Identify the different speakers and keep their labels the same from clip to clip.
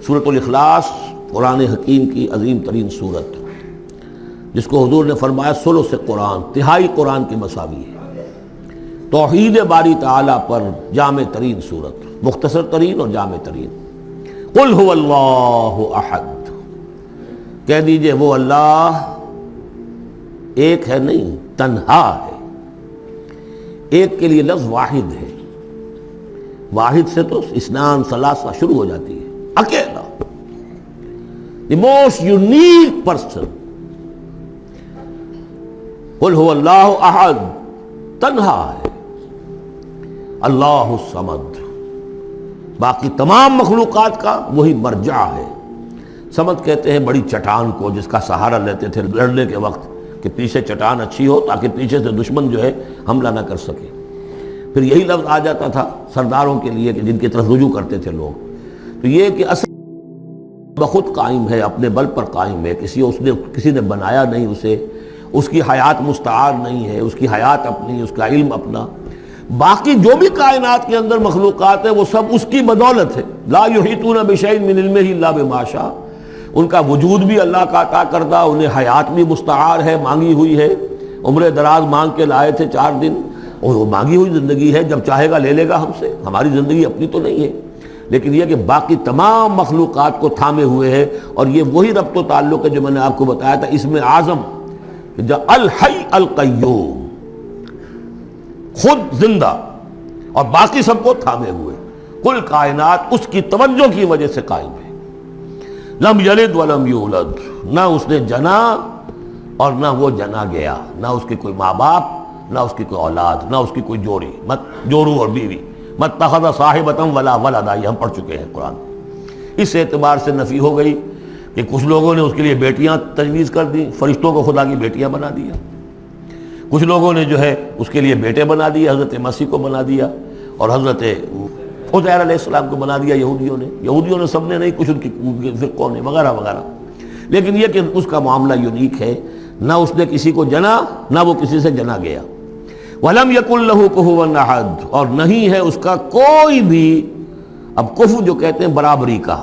Speaker 1: سورۃ الاخلاص قرآن حکیم کی عظیم ترین سورت، جس کو حضور نے فرمایا ثلث قرآن، تہائی قرآن کی مساوی ہے۔ توحید باری تعالیٰ پر جامع ترین سورت، مختصر ترین اور جامع ترین۔ قل هو اللہ احد، کہہ دیجئے وہ اللہ ایک ہے نہیں، تنہا ہے۔ ایک کے لیے لفظ واحد ہے، واحد سے تو اثنان ثلاثہ شروع ہو جاتی ہے، اکیلا، دی موسٹ یونیک پرسن۔ قل هو اللہ احد، تنہا ہے، اللہ الصمد، باقی تمام مخلوقات کا وہی مرجع ہے۔ صمد کہتے ہیں بڑی چٹان کو، جس کا سہارا لیتے تھے لڑنے کے وقت، کہ پیچھے چٹان اچھی ہو تاکہ پیچھے سے دشمن جو ہے حملہ نہ کر سکے۔ پھر یہی لفظ آ جاتا تھا سرداروں کے لیے کہ جن کی طرف رجوع کرتے تھے لوگ، تو یہ کہ اصل بخود قائم ہے، اپنے بل پر قائم ہے، کسی نے بنایا نہیں اسے، اس کی حیات مستعار نہیں ہے، اس کی حیات اپنی، اس کا علم اپنا۔ باقی جو بھی کائنات کے اندر مخلوقات ہیں وہ سب اس کی بدولت ہے۔ لا یحیطون بشیء من علمہ الا بما شاء، ان کا وجود بھی اللہ کا عطا کردہ، انہیں حیات بھی مستعار ہے، مانگی ہوئی ہے۔ عمر دراز مانگ کے لائے تھے 4 دن، اور وہ مانگی ہوئی زندگی ہے، جب چاہے گا لے لے گا ہم سے، ہماری زندگی اپنی تو نہیں ہے۔ لیکن یہ کہ باقی تمام مخلوقات کو تھامے ہوئے ہے، اور یہ وہی ربط و تعلق ہے جو میں نے آپ کو بتایا تھا اسم اعظم، جو الحی القیوم، خود زندہ اور باقی سب کو تھامے ہوئے۔ کل کائنات اس کی توجہ کی وجہ سے قائم ہے۔ لم یلد ولم یولد، نہ اس نے جنا اور نہ وہ جنا گیا، نہ اس کے کوئی ماں باپ، نہ اس کی کوئی اولاد، نہ اس کی کوئی جوڑی، مت جورو اور بیوی، مت اتخذ صاحبۃ ولا ولدا، یہ ہم پڑھ چکے ہیں قرآن۔ اس اعتبار سے نفی ہو گئی کہ کچھ لوگوں نے اس کے لیے بیٹیاں تجویز کر دی، فرشتوں کو خدا کی بیٹیاں بنا دیا۔ کچھ لوگوں نے جو ہے اس کے لیے بیٹے بنا دیے، حضرت مسیح کو بنا دیا، اور حضرت عزیر علیہ السلام کو بنا دیا یہودیوں نے سب نے نہیں، کچھ ان کی فرقوں نے وغیرہ وغیرہ۔ لیکن یہ کہ اس کا معاملہ یونیک ہے، نہ اس نے کسی کو جنا، نہ وہ کسی سے جنا گیا۔ وَلَمْ يَكُنْ لَهُ كُفُوًا أَحَدٌ، اور نہیں ہے اس کا کوئی بھی، اب کفو جو کہتے ہیں برابری کا،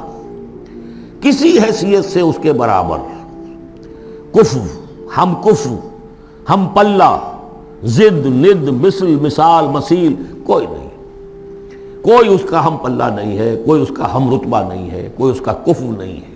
Speaker 1: کسی حیثیت سے اس کے برابر، کفو، ہم پلہ، ضد، ند، مثل، مثال، مثیل، کوئی نہیں، کوئی اس کا ہم پلہ نہیں ہے، کوئی اس کا ہم رتبہ نہیں ہے، کوئی اس کا کفو نہیں ہے۔